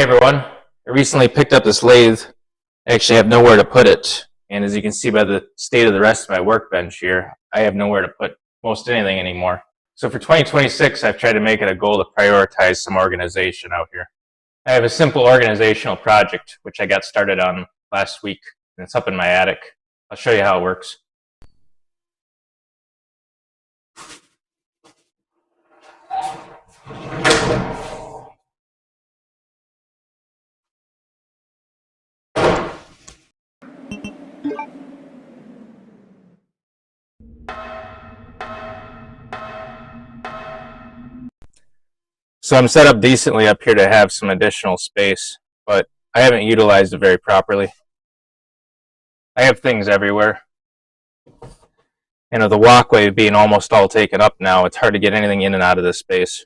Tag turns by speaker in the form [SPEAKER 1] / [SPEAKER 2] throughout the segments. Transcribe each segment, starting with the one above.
[SPEAKER 1] everyone, I recently picked up this lathe. I actually have nowhere to put it, and as you can see by the state of the rest of my workbench here, I have nowhere to put most anything anymore. So for 2026, I've tried to make it a goal to prioritize some organization out here. I have a simple organizational project which I got started on last week, and it's up in my attic. I'll show you how it works. So I'm set up decently up here to have some additional space, but I haven't utilized it very properly. I have things everywhere. And with the walkway being almost all taken up now, it's hard to get anything in and out of this space.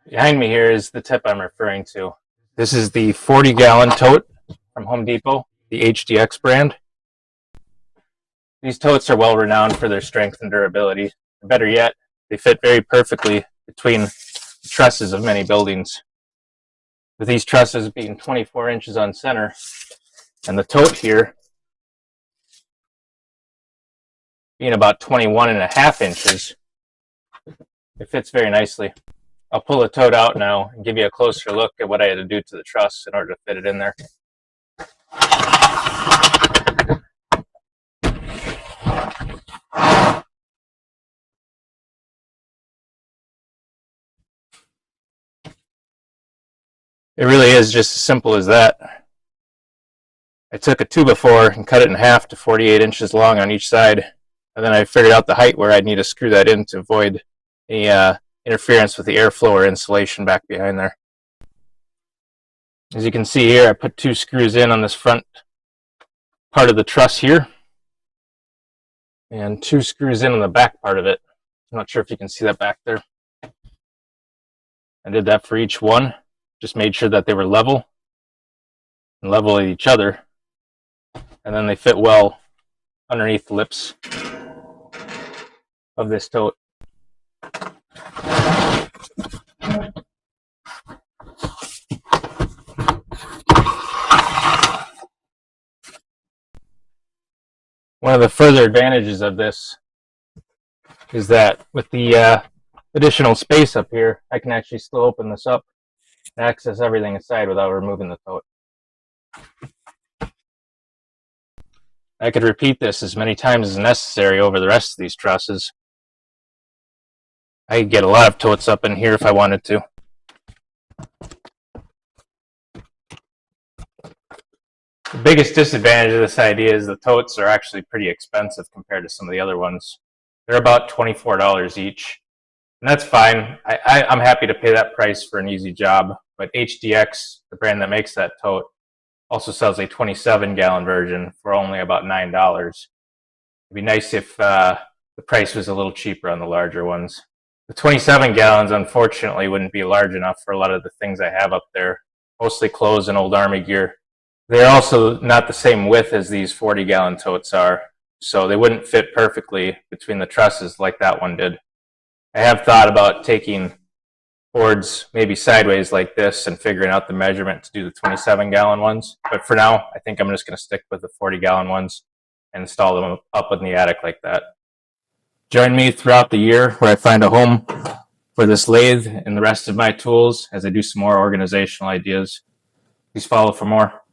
[SPEAKER 1] Behind me here is the tip I'm referring to. This is the 40-gallon tote from Home Depot, the HDX brand. These totes are well renowned for their strength and durability. Better yet, they fit very perfectly between the trusses of many buildings. With these trusses being 24 inches on center, and the tote here being about 21.5 inches, it fits very nicely. I'll pull the tote out now and give you a closer look at what I had to do to the truss in order to fit it in there. It really is just as simple as that. I took a 2x4 and cut it in half to 48 inches long on each side, and then I figured out the height where I'd need to screw that in to avoid any interference with the airflow or insulation back behind there. As you can see here, I put 2 screws in on this front part of the truss here, and 2 screws in on the back part of it. I'm not sure if you can see that back there. I did that for each one. Just made sure that they were level and level at each other, and then they fit well underneath the lips of this tote. One of the further advantages of this is that with the additional space up here, I can actually still open this up and access everything inside without removing the tote. I could repeat this as many times as necessary over the rest of these trusses. I could get a lot of totes up in here if I wanted to. The biggest disadvantage of this idea is the totes are actually pretty expensive compared to some of the other ones. They're about $24 each. And that's fine. I'm happy to pay that price for an easy job, but HDX, the brand that makes that tote, also sells a 27-gallon version for only about $9. It'd be nice if the price was a little cheaper on the larger ones. The 27 gallons, unfortunately, wouldn't be large enough for a lot of the things I have up there, mostly clothes and old Army gear. They're also not the same width as these 40-gallon totes are, so they wouldn't fit perfectly between the trusses like that one did. I have thought about taking boards maybe sideways like this and figuring out the measurement to do the 27-gallon ones. But for now, I think I'm just going to stick with the 40-gallon ones and install them up in the attic like that. Join me throughout the year where I find a home for this lathe and the rest of my tools as I do some more organizational ideas. Please follow for more.